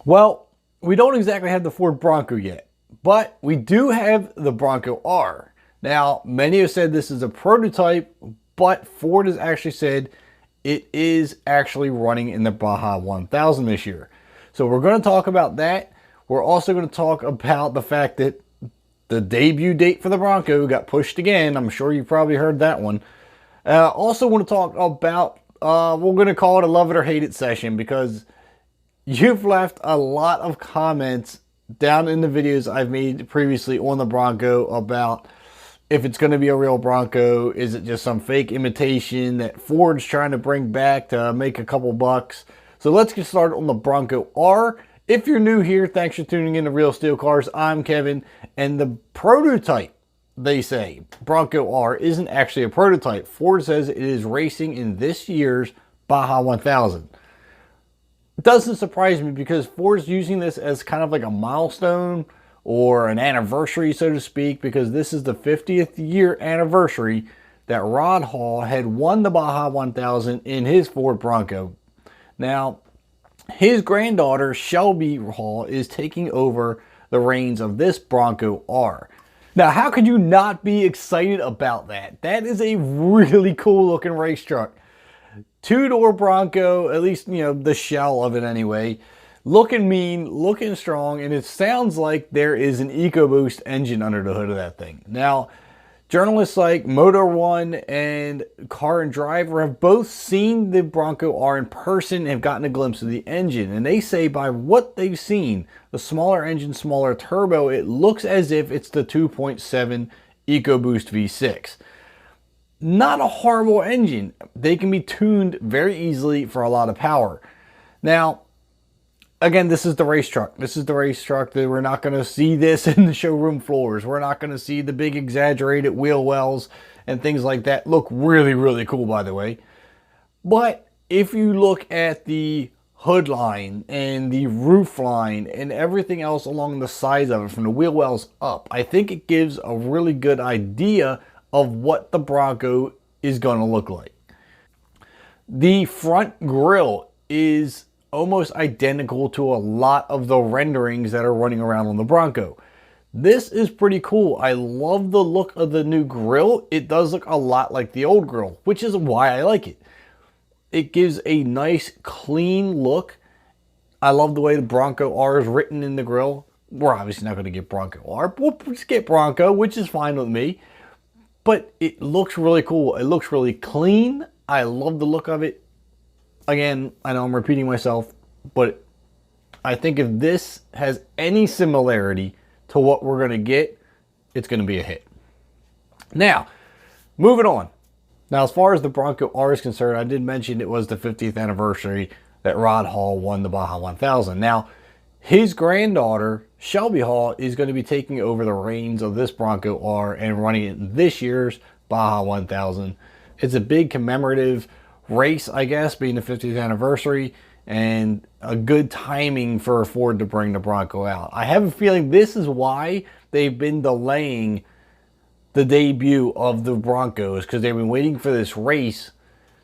Well, we don't exactly have the Ford Bronco yet, but we do have the Bronco R. Now, many have said this is a prototype, but Ford has actually said it is actually running in the Baja 1000 this year. So we're going to talk about that. We're also going to talk about the fact that the debut date for the Bronco got pushed again. I'm sure you've probably heard that one. Also want to talk about, we're going to call it a love it or hate it session, because you've left a lot of comments down in the videos I've made previously on the Bronco about if it's going to be a real Bronco. Is it just some fake imitation that Ford's trying to bring back to make a couple bucks? So let's get started on the Bronco R. If you're new here, thanks for tuning in to Real Steel Cars. I'm Kevin, and the prototype, they say, Bronco R isn't actually a prototype. Ford says it is racing in this year's Baja 1000. It doesn't surprise me, because Ford's using this as kind of like a milestone or an anniversary, so to speak, because this is the 50th year anniversary that Rod Hall had won the Baja 1000 in his Ford Bronco. Now, his granddaughter, Shelby Hall, is taking over the reins of this Bronco R. Now, how could you not be excited about that? That is a really cool looking race truck. Two-door Bronco, at least, you know, the shell of it anyway. Looking mean, looking strong, and it sounds like there is an EcoBoost engine under the hood of that thing. Now, journalists like Motor One and Car and Driver have both seen the Bronco R in person and have gotten a glimpse of the engine. And they say by what they've seen, the smaller engine, smaller turbo, it looks as if it's the 2.7 EcoBoost V6. Not a horrible engine. They can be tuned very easily for a lot of power. Now, again, this is the race truck. This is the race truck that we're not going to see this in the showroom floors. We're not going to see the big exaggerated wheel wells and things like that. Look really, really cool, by the way. But if you look at the hood line and the roof line and everything else along the sides of it, from the wheel wells up, I think it gives a really good idea of what the Bronco is going to look like. The front grille is almost identical to a lot of the renderings that are running around on the Bronco. This is pretty cool. I love the look of the new grille. It does look a lot like the old grille, which is why I like it. It gives a nice clean look. I love the way the Bronco R is written in the grille. We're obviously not going to get Bronco R. We'll just get Bronco, which is fine with me. But it looks really cool. It looks really clean. I love the look of it. Again, I know I'm repeating myself, but I think if this has any similarity to what we're going to get, it's going to be a hit. Now, moving on. Now, as far as the Bronco R is concerned, I did mention it was the 50th anniversary that Rod Hall won the Baja 1000. Now, his granddaughter, Shelby Hall, is going to be taking over the reins of this Bronco R and running it in this year's Baja 1000. It's a big commemorative race, I guess, being the 50th anniversary, and a good timing for Ford to bring the Bronco out. I have a feeling this is why they've been delaying the debut of the Broncos, because they've been waiting for this race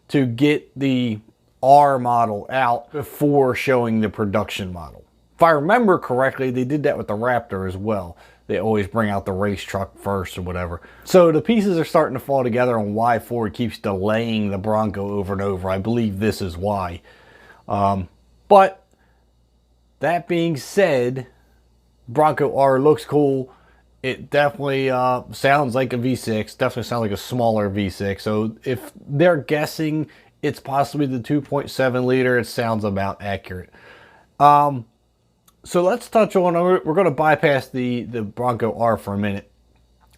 to get the R model out before showing the production model. If I remember correctly, they did that with the Raptor as well. They always bring out the race truck first or whatever. So the pieces are starting to fall together on why Ford keeps delaying the Bronco over and over. I believe this is why. But that being said, Bronco R looks cool. It definitely sounds like a V6. Definitely sounds like a smaller V6. So if they're guessing it's possibly the 2.7 liter, it sounds about accurate. So let's touch on, we're going to bypass the Bronco R for a minute.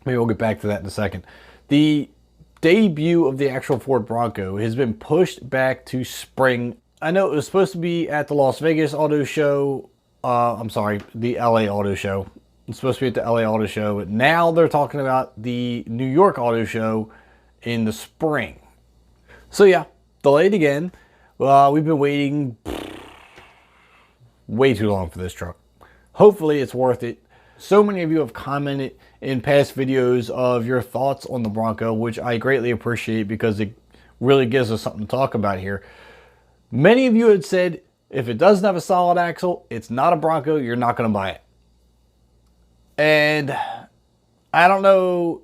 Maybe we'll get back to that in a second. The debut of the actual Ford Bronco has been pushed back to spring. I know it was supposed to be at the Las Vegas Auto Show. I'm sorry, the LA Auto Show. It's supposed to be at the LA Auto Show, but now they're talking about the New York Auto Show in the spring. So yeah, delayed again. We've been waiting way too long for this truck. Hopefully it's worth it. So many of you have commented in past videos of your thoughts on the Bronco, which I greatly appreciate because it really gives us something to talk about here. Many of you had said If it doesn't have a solid axle, it's not a Bronco. You're not going to buy it. And I don't know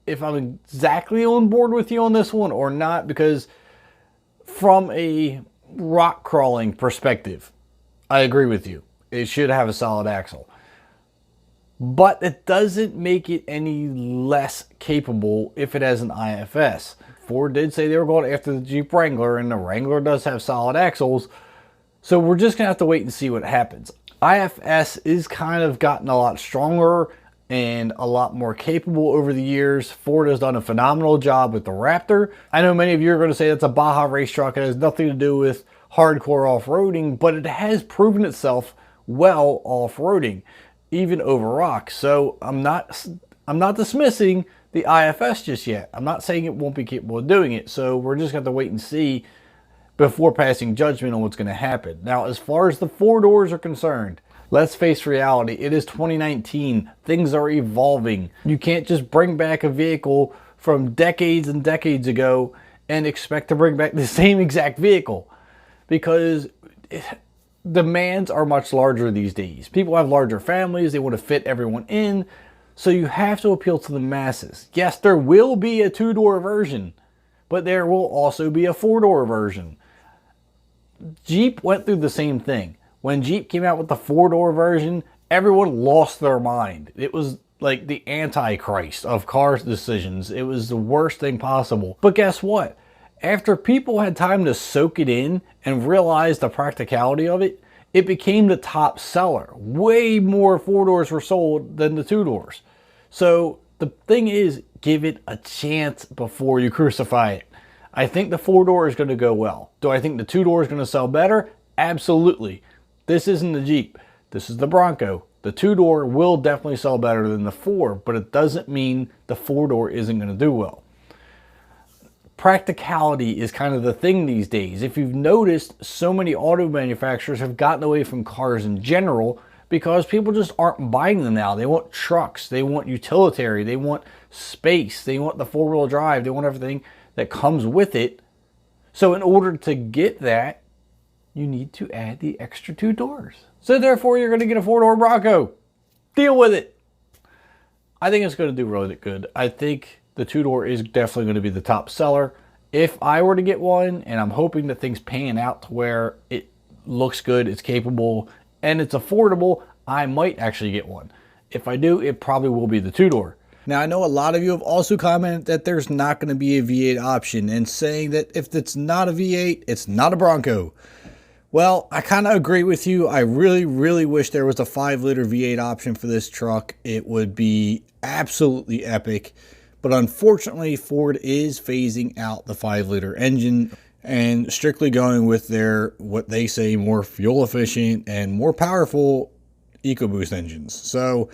if I'm exactly on board with you on this one or not, because from a rock crawling perspective, I agree with you. It should have a solid axle. But it doesn't make it any less capable if it has an IFS. Ford did say they were going after the Jeep Wrangler, and the Wrangler does have solid axles. So we're just going to have to wait and see what happens. IFS is kind of gotten a lot stronger and a lot more capable over the years. Ford has done a phenomenal job with the Raptor. I know many of you are going to say that's a Baja race truck. It has nothing to do with hardcore off-roading, but it has proven itself well off-roading, even over rocks. So I'm not dismissing the IFS just yet. I'm not saying it won't be capable of doing it. So we're just going to have to wait and see before passing judgment on what's going to happen. Now, as far as the four doors are concerned, let's face reality. It is 2019. Things are evolving. You can't just bring back a vehicle from decades and decades ago and expect to bring back the same exact vehicle, because demands are much larger these days. People have larger families. They want to fit everyone in. So you have to appeal to the masses. Yes, there will be a two-door version, but there will also be a four-door version. Jeep went through the same thing. When Jeep came out with the four-door version, everyone lost their mind. It was like the antichrist of car decisions. It was the worst thing possible. But guess what? After people had time to soak it in and realize the practicality of it, it became the top seller. Way more four doors were sold than the two doors. So the thing is, give it a chance before you crucify it. I think the four door is going to go well. Do I think the two door is going to sell better? Absolutely. This isn't the Jeep. This is the Bronco. The two door will definitely sell better than the four, but it doesn't mean the four door isn't going to do well. Practicality is kind of the thing these days. If you've noticed, so many auto manufacturers have gotten away from cars in general because people just aren't buying them now. They want trucks. They want utilitarian. They want space. They want the four-wheel drive. They want everything that comes with it. So in order to get that, you need to add the extra two doors. So therefore, you're going to get a four-door Bronco. Deal with it. I think it's going to do really good. I think the two-door is definitely going to be the top seller. If I were to get one, and I'm hoping that things pan out to where it looks good, it's capable, and it's affordable, I might actually get one. If I do, it probably will be the two-door. Now, I know a lot of you have also commented that there's not going to be a V8 option and saying that if it's not a V8, it's not a Bronco. Well, I kind of agree with you. I really, really wish there was a 5-liter V8 option for this truck. It would be absolutely epic. But unfortunately, Ford is phasing out the 5-liter engine and strictly going with their, what they say, more fuel efficient and more powerful EcoBoost engines. So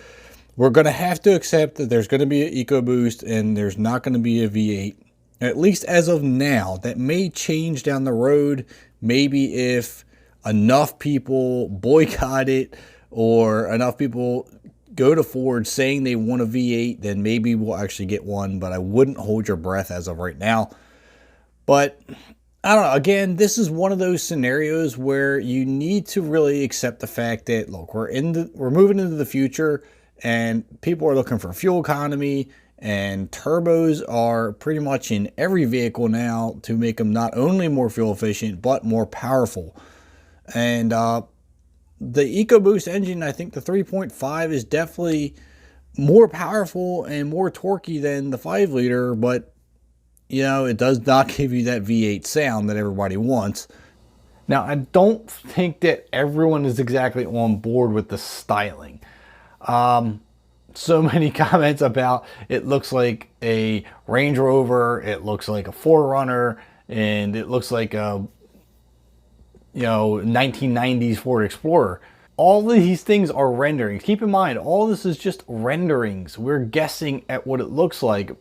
we're going to have to accept that there's going to be an EcoBoost and there's not going to be a V8, at least as of now. That may change down the road. Maybe if enough people boycott it or enough people go to Ford saying they want a V8, then maybe we'll actually get one, but I wouldn't hold your breath as of right now. But I don't know. Again, this is one of those scenarios where you need to really accept the fact that, look, we're moving into the future and people are looking for fuel economy, and turbos are pretty much in every vehicle now to make them not only more fuel efficient, but more powerful. And the EcoBoost engine, I think the 3.5 is definitely more powerful and more torquey than the 5-liter, but you know, it does not give you that V8 sound that everybody wants. Now, I don't think that everyone is exactly on board with the styling. So many comments about it looks like a Range Rover, it looks like a 4Runner, and it looks like a 1990s Ford Explorer. All of these things are renderings. Keep in mind, all this is just renderings. We're guessing at what it looks like.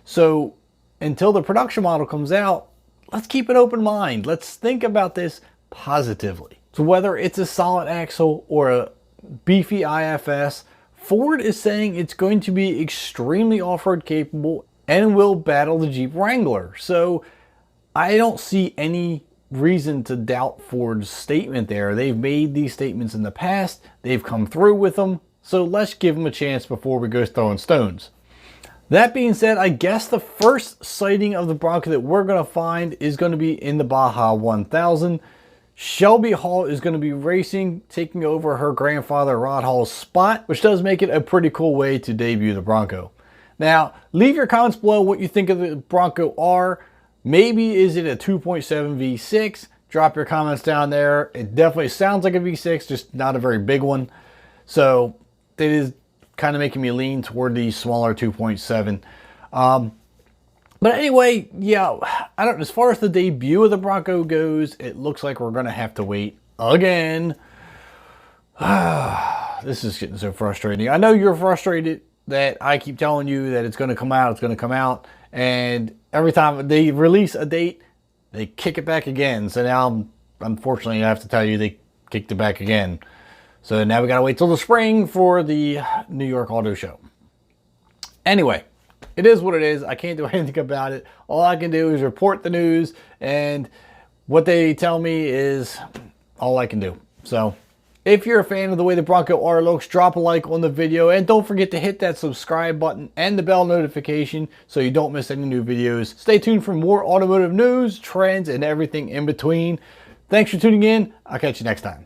So until the production model comes out, let's keep an open mind. Let's think about this positively. So whether it's a solid axle or a beefy IFS, Ford is saying it's going to be extremely off-road capable and will battle the Jeep Wrangler. So I don't see any reason to doubt Ford's statement there. They've made these statements in the past. They've come through with them. So let's give them a chance before we go throwing stones. That being said, I guess the first sighting of the Bronco that we're going to find is going to be in the Baja 1000. Shelby Hall is going to be racing, taking over her grandfather Rod Hall's spot, which does make it a pretty cool way to debut the Bronco. Now, leave your comments below what you think of the Bronco R. Maybe is it a 2.7 V6? Drop your comments down there. It definitely sounds like a V6, just not a very big one. So it is kind of making me lean toward the smaller 2.7. But anyway, yeah, as far as the debut of the Bronco goes, it looks like we're going to have to wait again. This is getting so frustrating. I know you're frustrated that I keep telling you that it's going to come out, it's going to come out. And every time they release a date, they kick it back again. So now, unfortunately, I have to tell you they kicked it back again. So now we got to wait till the spring for the New York Auto Show. Anyway, it is what it is. I can't do anything about it. All I can do is report the news, and what they tell me is all I can do. So if you're a fan of the way the Bronco R looks, drop a like on the video, and don't forget to hit that subscribe button and the bell notification so you don't miss any new videos. Stay tuned for more automotive news, trends, and everything in between. Thanks for tuning in. I'll catch you next time.